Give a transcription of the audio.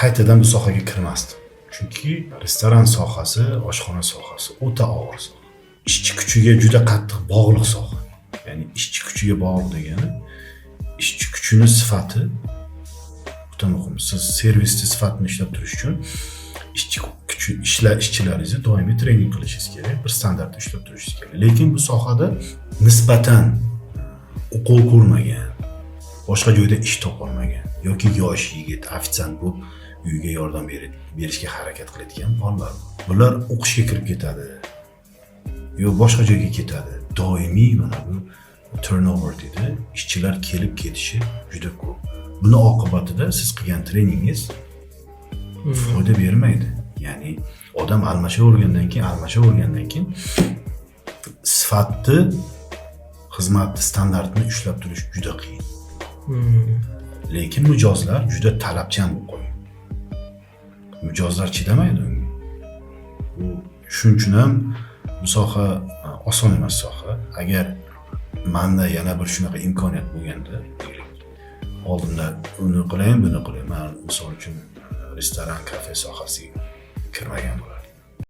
qaytadan bu sohaga kirmasdim. Chunki restoran sohasi, oshxona sohasi o'ta og'ir soha. Ishchi kuchiga juda qattiq bog'liq soha. Ya'ni ishchi kuchiga bog'liq degani ishchi kuchini sifati o'ta muhim. Siz servisni sifatini ishlab turish uchun ishchilaringizni doimiy trening qilishingiz kerak, bir standartda ishlab turishingiz kerak. Lekin bu sohada nisbatan o'quv ko'rmagan, boshqa joyda ish topolmagan yoki yosh yigit ofitsiant bo'lib uyiga yordam berishga harakat qiladigan bolalar. Bular o'qishga kirib ketadi. Yo boshqa joyga ketadi. Doimiy mana bu turnover deydi. Ishchilar kelib ketishi juda ko'p. Buni oqibatida siz qilgan treningingiz foyda bermaydi. Ya'ni odam almashavergandan keyin sifatni, xizmatni standartini ushlab turish juda qiyin. Lekin mijozlar juda talabchan bo'lib qo'ygan. Mijozlar chidamaydi unga. Bu shuning uchun ham bu soha oson emas soha. Agar menda yana bir shunaqa imkoniyat bo'lganda, oldinda uni qilayin, buni qilayin. Men misol uchun restoran, kafe sohasiga kirmagan bo'lardim.